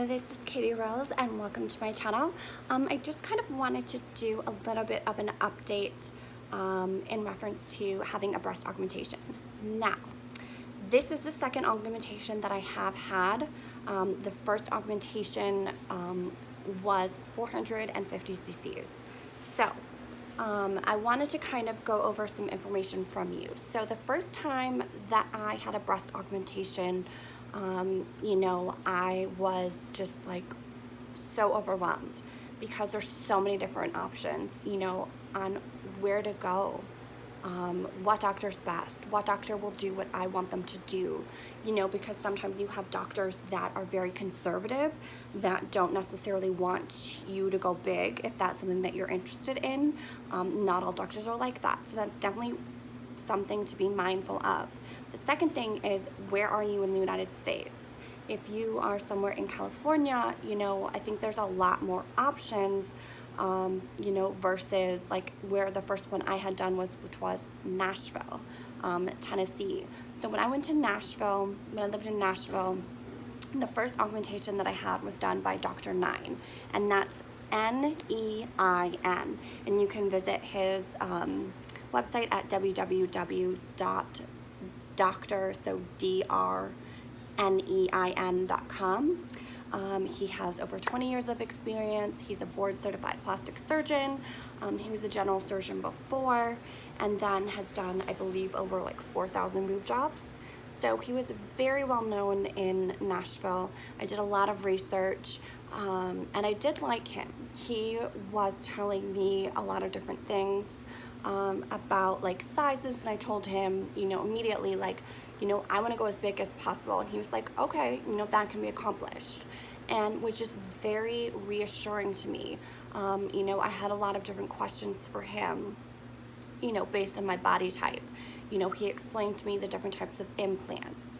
This is Katie Rose and welcome to my channel. I just kind of wanted to do a little bit of an update in reference to having a breast augmentation. Now, this is the second augmentation that I have had. The first augmentation was 450 cc's. So, I wanted to kind of go over some information from you. So the first time that I had a breast augmentation, I was just like so overwhelmed because there's so many different options, on where to go, what doctor's best, what doctor will do what I want them to do, because sometimes you have doctors that are very conservative, that don't necessarily want you to go big if that's something that you're interested in. Not all doctors are like that, so that's definitely something to be mindful of. The second thing is, where are you in the United States? If you are somewhere in California, I think there's a lot more options, versus like where the first one I had done was, which was Nashville, Tennessee. So when I went to Nashville, when I lived in Nashville, the first augmentation that I had was done by Dr. Nine, and that's N-E-I-N, and you can visit his website at www.doctor, so drnein.com. He has over 20 years of experience. He's a board certified plastic surgeon. He was a general surgeon before, and then has done, I believe, over like 4,000 boob jobs. So he was very well known in Nashville. I did a lot of research, and I did like him. He was telling me a lot of different things about like sizes, and I told him, immediately, like, I want to go as big as possible, and he was like, okay, that can be accomplished, and was just very reassuring to me. I had a lot of different questions for him, based on my body type. He explained to me the different types of implants,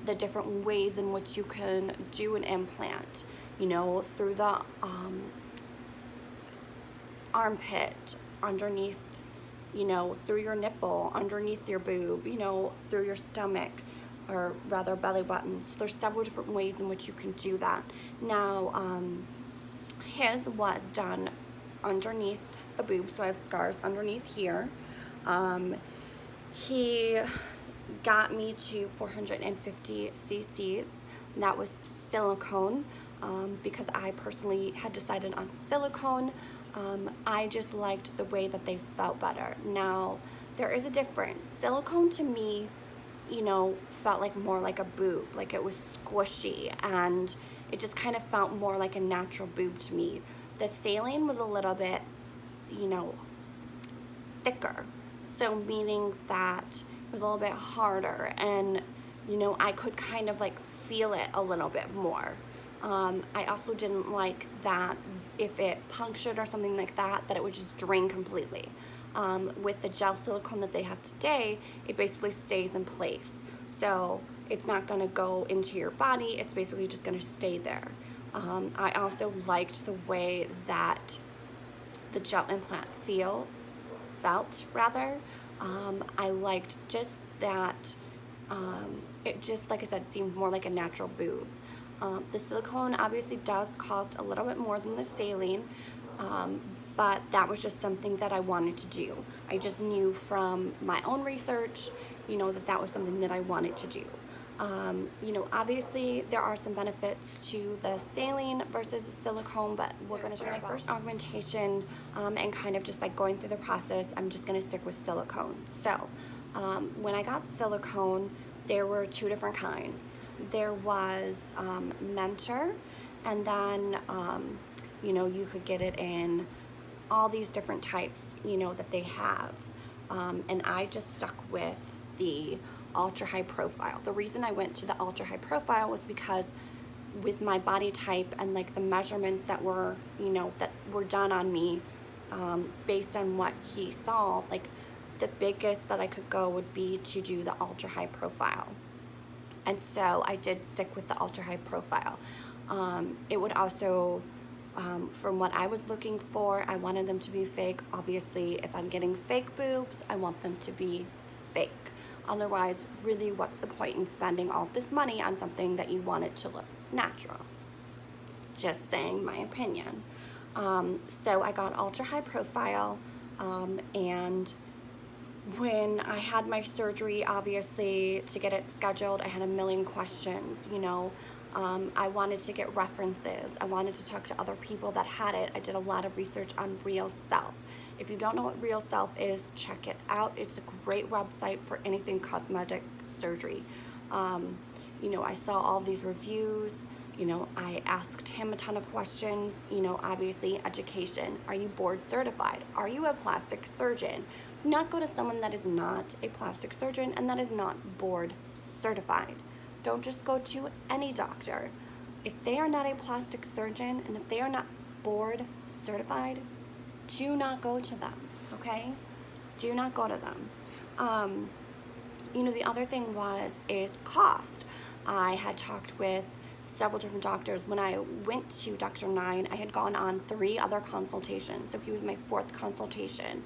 the different ways in which you can do an implant, through the armpit, underneath, through your nipple, underneath your boob, through your stomach, or rather belly button. So there's several different ways in which you can do that. Now, his was done underneath the boob, so I have scars underneath here. He got me to 450 cc's. That was silicone, because I personally had decided on silicone. I just liked the way that they felt better. Now, there is a difference. Silicone to me, felt like more like a boob, like it was squishy, and it just kind of felt more like a natural boob to me. The saline was a little bit, thicker, so meaning that it was a little bit harder, and, I could kind of like feel it a little bit more. I also didn't like that if it punctured or something like that, that it would just drain completely. With the gel silicone that they have today, it basically stays in place. So it's not gonna go into your body, it's basically just gonna stay there. I also liked the way that the gel implant felt rather. I liked just that, it just, like I said, seemed more like a natural boob. The silicone obviously does cost a little bit more than the saline, but that was just something that I wanted to do. I just knew from my own research, that was something that I wanted to do. Obviously there are some benefits to the saline versus the silicone, but we're going to try my first augmentation, and kind of just like going through the process, I'm just going to stick with silicone. So when I got silicone, there were two different kinds. There was Mentor, and then you could get it in all these different types that they have, and I just stuck with the ultra high profile. The reason I went to the ultra high profile was because with my body type and like the measurements that were that were done on me, based on what he saw, like the biggest that I could go would be to do the ultra high profile. And so I did stick with the ultra high profile. It would also, from what I was looking for, I wanted them to be fake. Obviously, if I'm getting fake boobs, I want them to be fake. Otherwise, really, what's the point in spending all this money on something that you want it to look natural? just saying my opinion. So I got ultra high profile, and when I had my surgery, obviously, to get it scheduled, I had a million questions, you know. I wanted to get references. I wanted to talk to other people that had it. I did a lot of research on Real Self. If you don't know what Real Self is, check it out. It's a great website for anything cosmetic surgery. You know, I saw all these reviews. You know, I asked him a ton of questions. You know, obviously, education. Are you board certified? Are you a plastic surgeon? Do not go to someone that is not a plastic surgeon and that is not board certified. Don't just go to any doctor. If they are not a plastic surgeon and if they are not board certified, do not go to them, okay? Do not go to them. You know, the other thing is cost. I had talked with several different doctors. When I went to Dr. 9, I had gone on 3 other consultations, so he was my 4th consultation.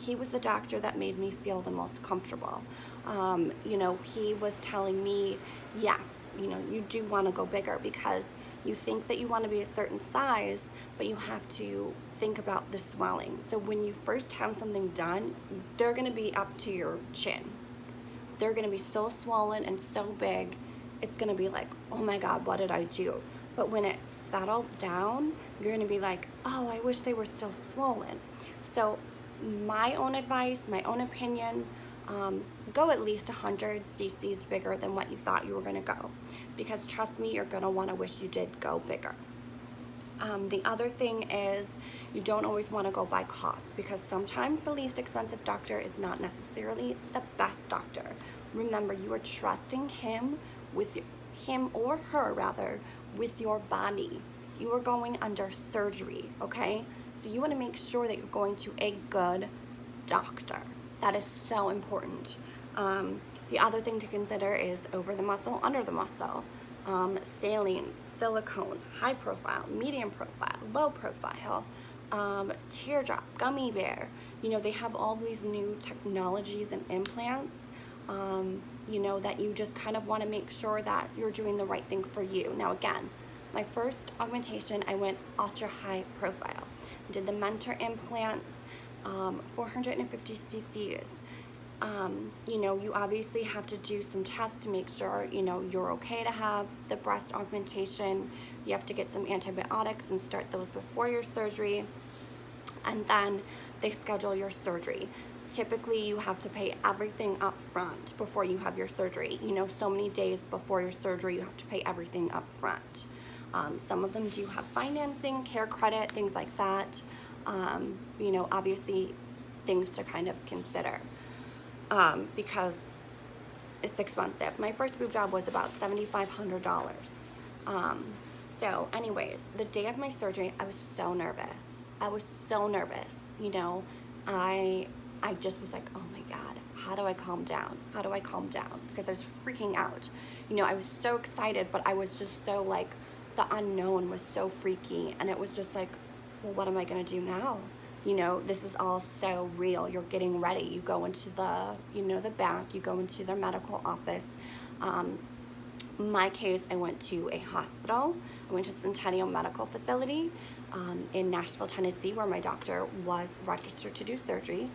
He was the doctor that made me feel the most comfortable. You know, he was telling me, yes, you know, you do want to go bigger because you think that you want to be a certain size, but you have to think about the swelling. So when you first have something done, they're going to be up to your chin. They're going to be so swollen and so big, it's going to be like, oh my God, what did I do? But when it settles down, you're going to be like, oh, I wish they were still swollen. So my own advice, my own opinion, go at least 100 cc's bigger than what you thought you were going to go. Because trust me, you're going to want to wish you did go bigger. The other thing is you don't always want to go by cost because sometimes the least expensive doctor is not necessarily the best doctor. Remember, you are trusting him or her rather, with your body. You are going under surgery, okay? So you want to make sure that you're going to a good doctor. That is so important. The other thing to consider is over the muscle, under the muscle. Saline, silicone, high profile, medium profile, low profile, teardrop, gummy bear. You know, they have all these new technologies and implants, you know, that you just kind of want to make sure that you're doing the right thing for you. Now, again, my first augmentation, I went ultra high profile. Did the Mentor implants, 450 cc's. You know, you obviously have to do some tests to make sure, you know, you're okay to have the breast augmentation. You have to get some antibiotics and start those before your surgery. And then they schedule your surgery. Typically, you have to pay everything up front before you have your surgery. You know, so many days before your surgery, you have to pay everything up front. Some of them do have financing, care credit, things like that. You know, obviously, things to kind of consider. Because it's expensive. My first boob job was about $7,500. So anyways, the day of my surgery, I was so nervous. You know, I just was like, oh my God, how do I calm down? How do I calm down? Because I was freaking out. You know, I was so excited, but I was just so like, the unknown was so freaky. And it was just like, well, what am I going to do now? You know, this is all so real. You're getting ready. You go into the, you know, the back. You go into their medical office. In my case, I went to a hospital. I went to Centennial Medical Facility in Nashville, Tennessee, where my doctor was registered to do surgeries.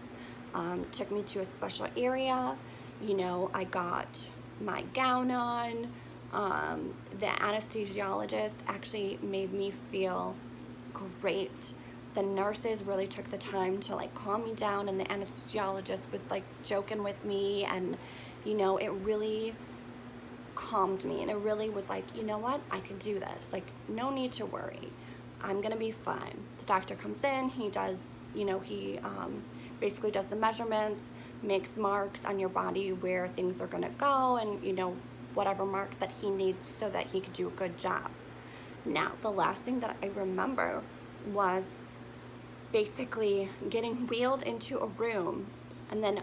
Took me to a special area. You know, I got my gown on. The anesthesiologist actually made me feel great. The nurses really took the time to like calm me down, and the anesthesiologist was like joking with me, and you know, it really calmed me, and it really was like, you know what, I can do this. Like, no need to worry. I'm gonna be fine. The doctor comes in, he does, you know, he basically does the measurements, makes marks on your body where things are gonna go, and you know, whatever marks that he needs so that he could do a good job. Now, the last thing that I remember was basically getting wheeled into a room, and then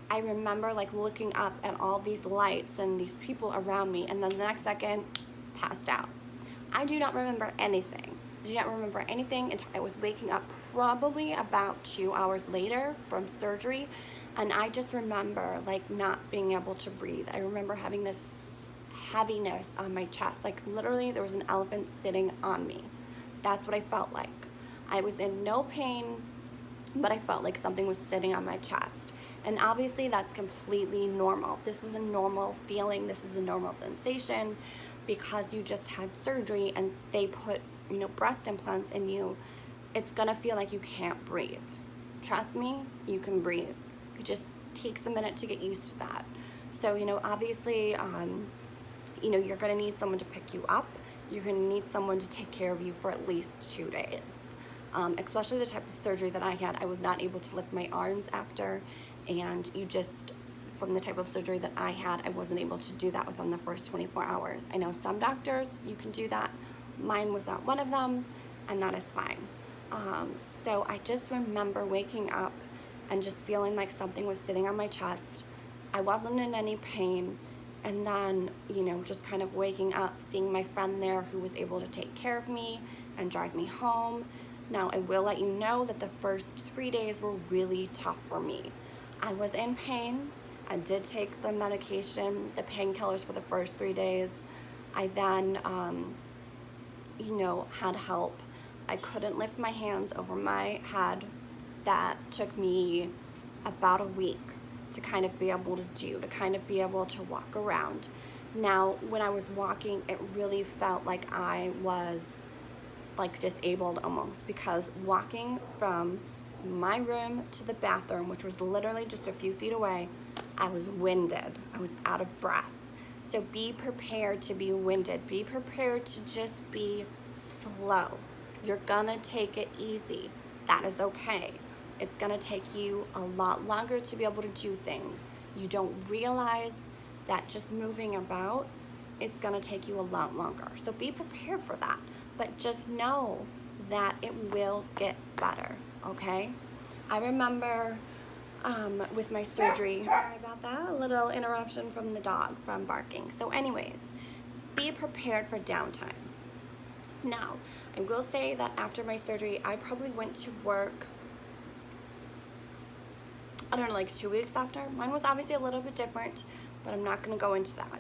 I remember like looking up at all these lights and these people around me, and then the next second, passed out. I do not remember anything. I do not remember anything until I was waking up probably about 2 hours later from surgery, and I just remember like not being able to breathe. I remember having this heaviness on my chest. Like literally there was an elephant sitting on me. That's what I felt like. I was in no pain, but I felt like something was sitting on my chest. And obviously that's completely normal. This is a normal feeling. This is a normal sensation because you just had surgery and they put, you know, breast implants in you. It's gonna feel like you can't breathe. Trust me, you can breathe. It just takes a minute to get used to that. So, you know, obviously, you know, you're gonna need someone to pick you up. You're gonna need someone to take care of you for at least 2 days. Especially the type of surgery that I had, I was not able to lift my arms after, and you just, from the type of surgery that I had, I wasn't able to do that within the first 24 hours. I know some doctors, you can do that. Mine was not one of them, and that is fine. So I just remember waking up and just feeling like something was sitting on my chest. I wasn't in any pain. And then, you know, just kind of waking up, seeing my friend there who was able to take care of me and drive me home. Now, I will let you know that the first 3 days were really tough for me. I was in pain. I did take the medication, the painkillers for the first 3 days. I then, you know, had help. I couldn't lift my hands over my head. That took me about a week to kind of be able to do, to kind of be able to walk around. Now, when I was walking, it really felt like I was like disabled almost, because walking from my room to the bathroom, which was literally just a few feet away, I was winded. I was out of breath. So be prepared to be winded. Be prepared to just be slow. You're gonna take it easy. That is okay. It's gonna take you a lot longer to be able to do things. You don't realize that just moving about is gonna take you a lot longer. So be prepared for that. But just know that it will get better, okay? I remember with my surgery, sorry about that, a little interruption from the dog from barking. So anyways, be prepared for downtime. Now, I will say that after my surgery, I probably went to work, I don't know, like 2 weeks after. Mine was obviously a little bit different, but I'm not gonna go into that.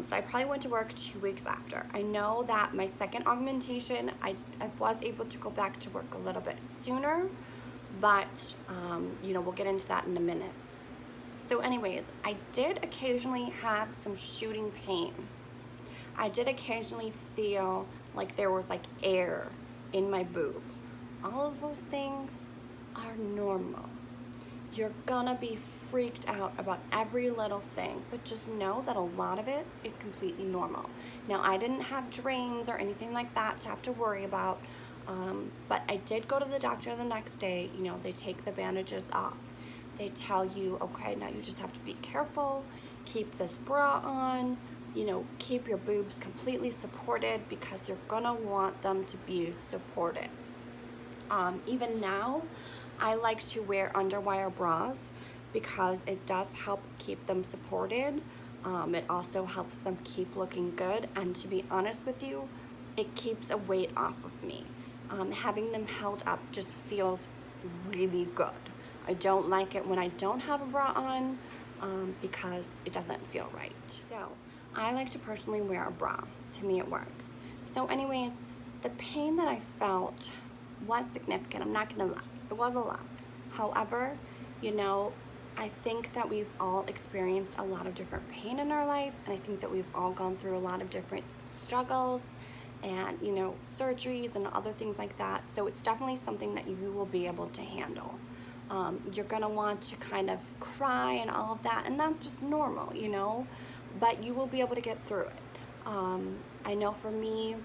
So I probably went to work 2 weeks after. I know that my second augmentation, I was able to go back to work a little bit sooner, but you know, we'll get into that in a minute. So anyways, I did occasionally have some shooting pain. I did occasionally feel like there was like air in my boob. All of those things are normal. You're gonna be freaked out about every little thing, but just know that a lot of it is completely normal. Now, I didn't have drains or anything like that to have to worry about, but I did go to the doctor the next day. You know, they take the bandages off. They tell you, okay, now you just have to be careful, keep this bra on, you know, keep your boobs completely supported, because you're gonna want them to be supported. Even now, I like to wear underwire bras because it does help keep them supported. It also helps them keep looking good, and to be honest with you, it keeps a weight off of me. Having them held up just feels really good. I don't like it when I don't have a bra on because it doesn't feel right. So I like to personally wear a bra. To me, it works. So anyways, the pain that I felt was significant. I'm not gonna lie. It was a lot. However, you know, I think that we've all experienced a lot of different pain in our life, and I think that we've all gone through a lot of different struggles and, you know, surgeries and other things like that. So it's definitely something that you will be able to handle. You're gonna want to kind of cry and all of that, and that's just normal, you know, but you will be able to get through it. I know for me,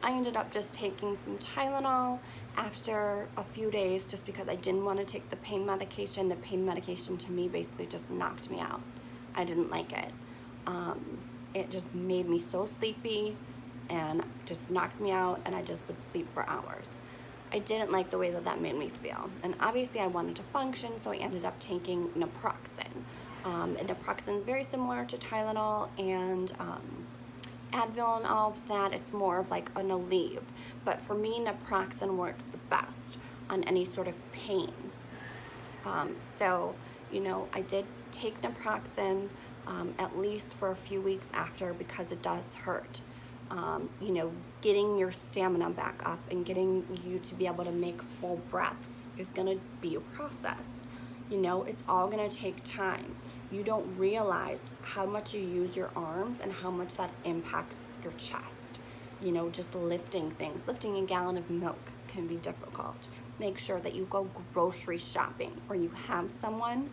I ended up just taking some Tylenol after a few days just because I didn't want to take the pain medication. The pain medication to me basically just knocked me out. I didn't like it. It just made me so sleepy and just knocked me out, and I just would sleep for hours. I didn't like the way that that made me feel. And obviously I wanted to function, so I ended up taking naproxen. And naproxen is very similar to Tylenol and Advil and all of that. It's more of like an Aleve, but for me, naproxen works the best on any sort of pain. So, you know, I did take naproxen. at least for a few weeks after, because it does hurt. You know, getting your stamina back up and getting you to be able to make full breaths is going to be a process. You know, it's all going to take time. You don't realize how much you use your arms and how much that impacts your chest. You know, just lifting things. Lifting a gallon of milk can be difficult. Make sure that you go grocery shopping, or you have someone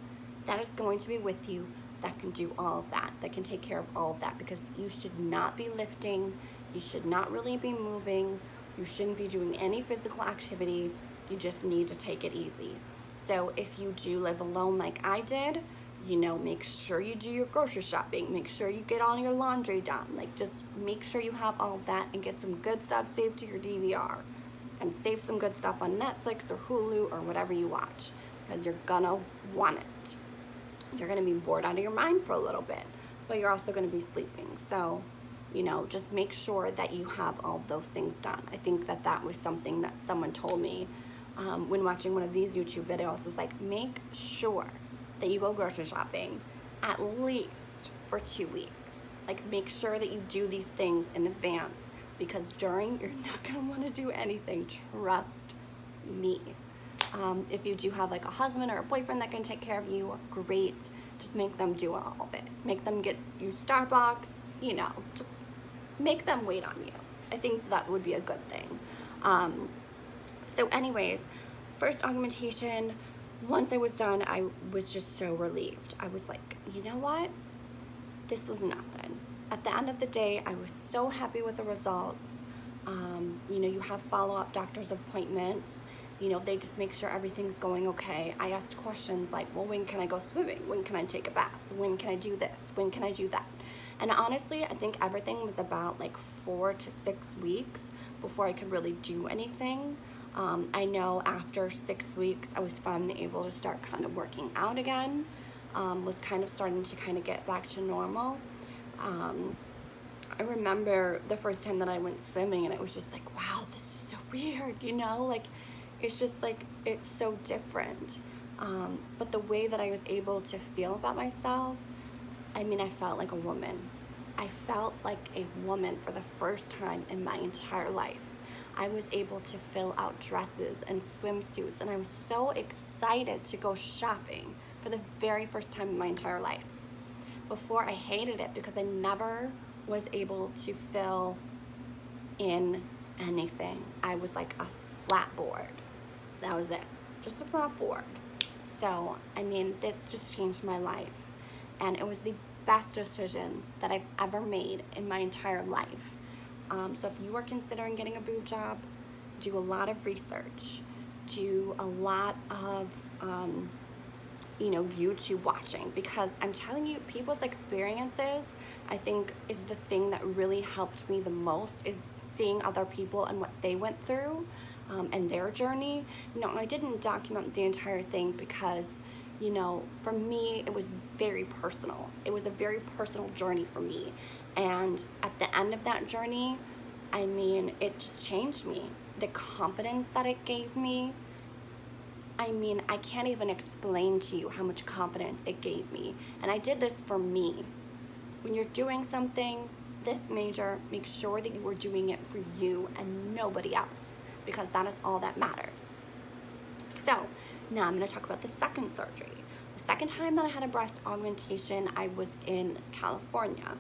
that is going to be with you that can do all of that, that can take care of all of that, because you should not be lifting, you should not really be moving, you shouldn't be doing any physical activity, you just need to take it easy. So if you do live alone like I did, you know, make sure you do your grocery shopping, make sure you get all your laundry done, like just make sure you have all of that, and get some good stuff saved to your DVR, and save some good stuff on Netflix or Hulu or whatever you watch, because you're gonna want it. You're gonna be bored out of your mind for a little bit, but you're also gonna be sleeping. So, you know, just make sure that you have all of those things done. I think that that was something that someone told me when watching one of these YouTube videos, was like, make sure that you go grocery shopping at least for 2 weeks. Like, make sure that you do these things in advance, because during, you're not gonna wanna do anything, trust me. If you do have like a husband or a boyfriend that can take care of you, great. Just make them do all of it. Make them get you Starbucks, you know, just make them wait on you. I think that would be a good thing. So anyways, first augmentation, once I was done, I was just so relieved. I was like, you know what? This was nothing. At the end of the day, I was so happy with the results. You know, you have follow-up doctor's appointments. You know, they just make sure everything's going okay. I asked questions like, well, when can I go swimming? When can I take a bath? When can I do this? When can I do that? And honestly, I think everything was about like 4 to 6 weeks before I could really do anything. I know after 6 weeks, I was finally able to start kind of working out again. Was kind of starting to kind of get back to normal. I remember the first time that I went swimming, and it was just like, wow, this is so weird, you know, like, it's just like, it's so different. But the way that I was able to feel about myself, I mean, I felt like a woman. I felt like a woman for the first time in my entire life. I was able to fill out dresses and swimsuits, and I was so excited to go shopping for the very first time in my entire life. Before, I hated it because I never was able to fill in anything. I was like a flat board. That was it, just a flat board. So, I mean, this just changed my life, and it was the best decision that I've ever made in my entire life. So if you are considering getting a boob job, do a lot of research, do a lot of, you know, YouTube watching, because I'm telling you, people's experiences, I think, is the thing that really helped me the most, is seeing other people and what they went through. And their journey. You know, I didn't document the entire thing because, you know, for me, it was very personal. It was a very personal journey for me. And at the end of that journey, I mean, it just changed me. The confidence that it gave me, I mean, I can't even explain to you how much confidence it gave me. And I did this for me. When you're doing something this major, make sure that you are doing it for you and nobody else, because that is all that matters. So now I'm going to talk about the second surgery. The second time that I had a breast augmentation, I was in California.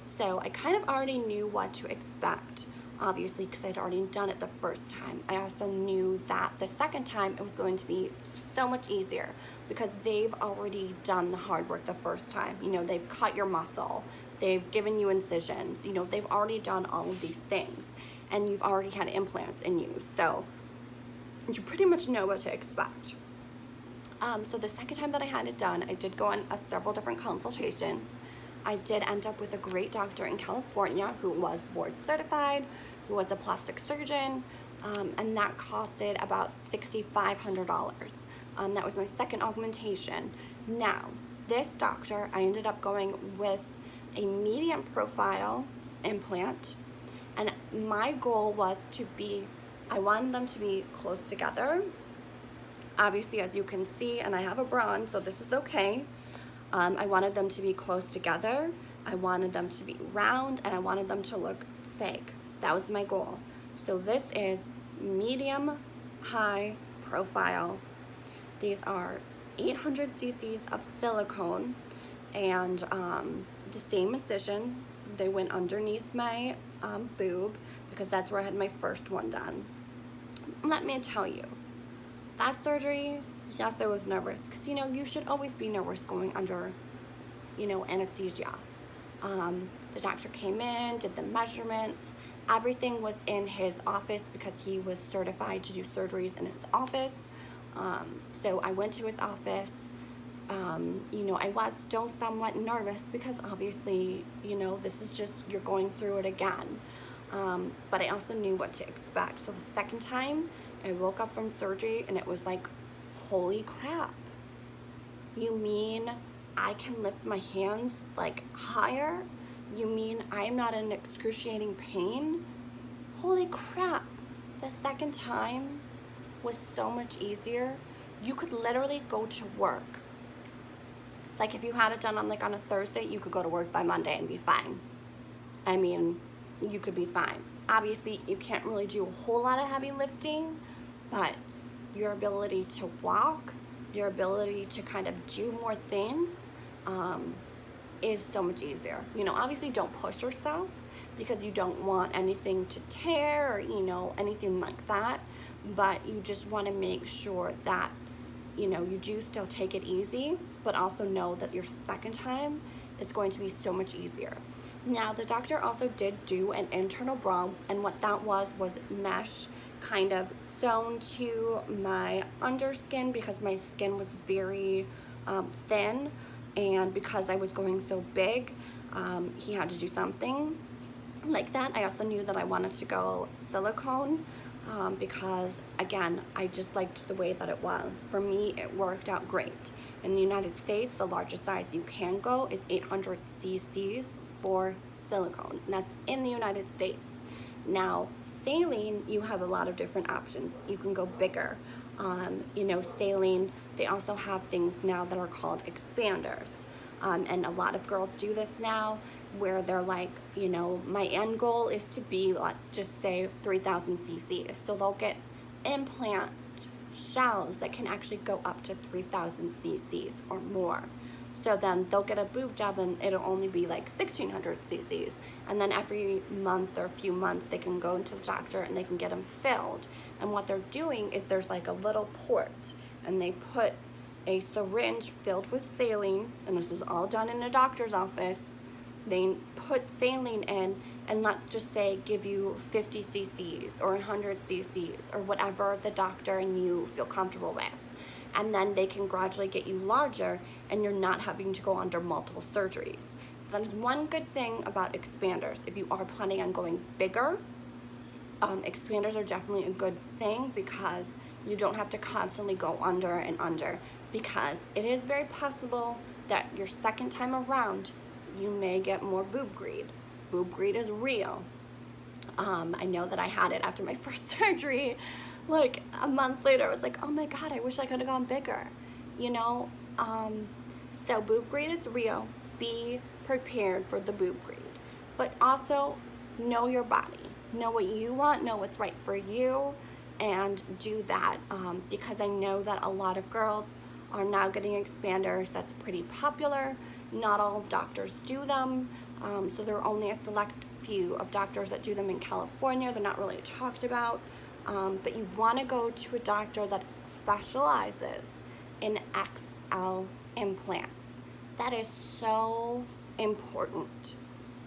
So I kind of already knew what to expect, obviously, because I'd already done it the first time. I also knew that the second time it was going to be so much easier because they've already done the hard work the first time. You know, they've cut your muscle, they've given you incisions, you know, they've already done all of these things. And you've already had implants in you, so you pretty much know what to expect. So the second time that I had it done, I did go on several different consultations. I did end up with a great doctor in California who was board certified, who was a plastic surgeon, and that costed about $6,500. That was my second augmentation. Now, this doctor, I ended up going with a medium profile implant. And my goal was to be, I wanted them to be close together. Obviously, as you can see, and I have a bra on, so this is okay. I wanted them to be close together. I wanted them to be round, and I wanted them to look fake. That was my goal. So this is medium high profile. These are 800 cc's of silicone, and the same incision. They went underneath my boob because that's where I had my first one done. Let me tell you, that surgery, yes, I was nervous, because you should always be nervous going under anesthesia. The doctor came in, did the measurements. Everything was in his office because he was certified to do surgeries in his office. So I went to his office. I was still somewhat nervous because obviously, this is just, you're going through it again. But I also knew what to expect. So the second time, I woke up from surgery and it was like, holy crap. You mean I can lift my hands like higher? You mean I'm not in excruciating pain? Holy crap. The second time was so much easier. You could literally go to work. Like if you had it done on a Thursday, you could go to work by Monday and be fine. I mean, you could be fine. Obviously, you can't really do a whole lot of heavy lifting, but your ability to walk, your ability to kind of do more things is so much easier. Obviously don't push yourself because you don't want anything to tear or, anything like that, but you just want to make sure that, you do still take it easy, but also know that your second time, it's going to be so much easier. Now, the doctor also did do an internal bra, and what that was mesh kind of sewn to my underskin because my skin was very thin, and because I was going so big, he had to do something like that. I also knew that I wanted to go silicone because, again, I just liked the way that it was. For me, it worked out great. In the United States, the largest size you can go is 800 cc's for silicone, and that's in the United States. Now, saline, you have a lot of different options. You can go bigger. Saline, they also have things now that are called expanders. And a lot of girls do this now where they're like, my end goal is to be, let's just say 3,000 cc's. So they'll get implant shells that can actually go up to 3,000 cc's or more. So then they'll get a boob job and it'll only be like 1,600 cc's. And then every month or a few months they can go to the doctor and they can get them filled. And what they're doing is there's like a little port and they put a syringe filled with saline, and this is all done in a doctor's office. They put saline in and let's just say give you 50 cc's or 100 cc's or whatever the doctor and you feel comfortable with. And then they can gradually get you larger and you're not having to go under multiple surgeries. So that is one good thing about expanders. If you are planning on going bigger, expanders are definitely a good thing because you don't have to constantly go under and under, because it is very possible that your second time around you may get more boob greed. Boob greed is real. I know that I had it after my first surgery. Like a month later, I was like, oh my God, I wish I could have gone bigger. So boob greed is real. Be prepared for the boob greed. But also know your body. Know what you want, know what's right for you, and do that. Because I know that a lot of girls are now getting expanders. That's pretty popular. Not all doctors do them. So there are only a select few of doctors that do them in California. They're not really talked about. But you want to go to a doctor that specializes in XL implants. That is so important,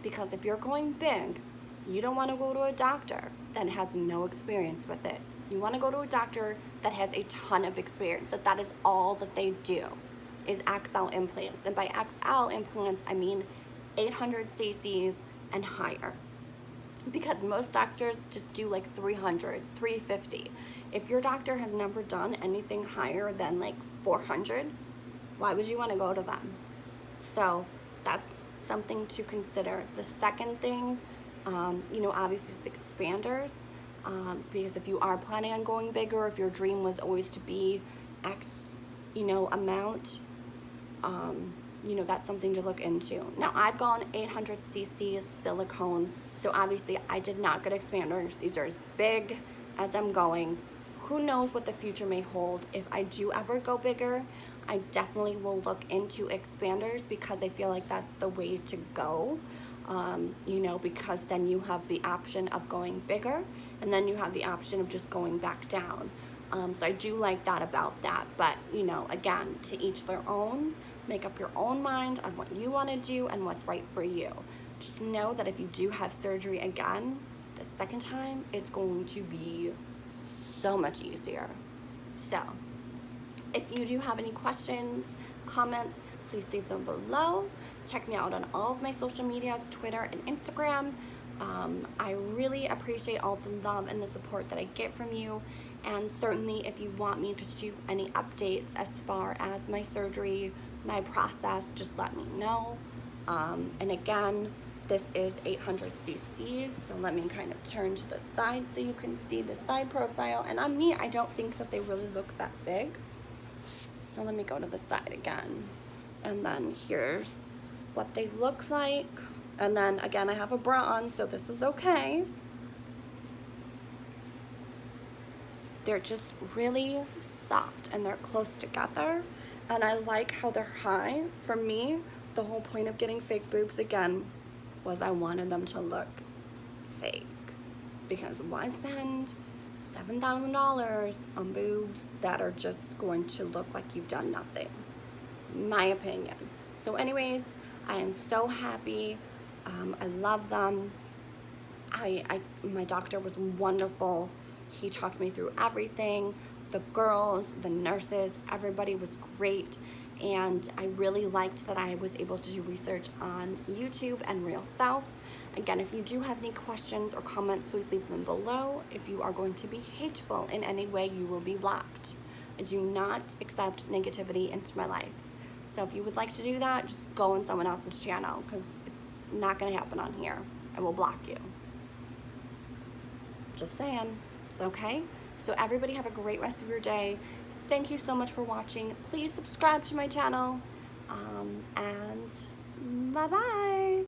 because if you're going big, you don't want to go to a doctor that has no experience with it. You want to go to a doctor that has a ton of experience, that is all that they do, is XL implants. And by XL implants, I mean 800 cc's and higher. Because most doctors just do like 300, 350. If your doctor has never done anything higher than like 400, why would you want to go to them? So that's something to consider. The second thing, obviously is expanders. Because if you are planning on going bigger, if your dream was always to be X, amount, you know, that's something to look into. Now, I've gone 800cc silicone, so obviously I did not get expanders. These are as big as I'm going. Who knows what the future may hold. If I do ever go bigger, I definitely will look into expanders, because I feel like that's the way to go. You know, because then you have the option of going bigger, and then you have the option of just going back down. So I do like that about that. But, you know, again, to each their own. Make up your own mind on what you want to do and what's right for you. Just know that if you do have surgery again, the second time, it's going to be so much easier. So, if you do have any questions, comments, please leave them below. Check me out on all of my social medias, Twitter and Instagram. I really appreciate all the love and the support that I get from you. And certainly if you want me to do any updates as far as my surgery, my process, just let me know. And again, this is 800cc, so let me kind of turn to the side so you can see the side profile. And on me, I don't think that they really look that big. So let me go to the side again. And then here's what they look like. And then again, I have a bra on, so this is okay. They're just really soft and they're close together. And I like how they're high. For me, the whole point of getting fake boobs again was I wanted them to look fake. Because why spend $7,000 on boobs that are just going to look like you've done nothing? My opinion. So anyways, I am so happy. I love them. My doctor was wonderful. He talked me through everything. The girls, the nurses, everybody was great. And I really liked that I was able to do research on YouTube and Real Self. Again, if you do have any questions or comments, please leave them below. If you are going to be hateful in any way, you will be blocked. I do not accept negativity into my life. So if you would like to do that, just go on someone else's channel, because it's not going to happen on here. I will block you. Just saying. Okay? So everybody have a great rest of your day. Thank you so much for watching. Please subscribe to my channel. And bye-bye.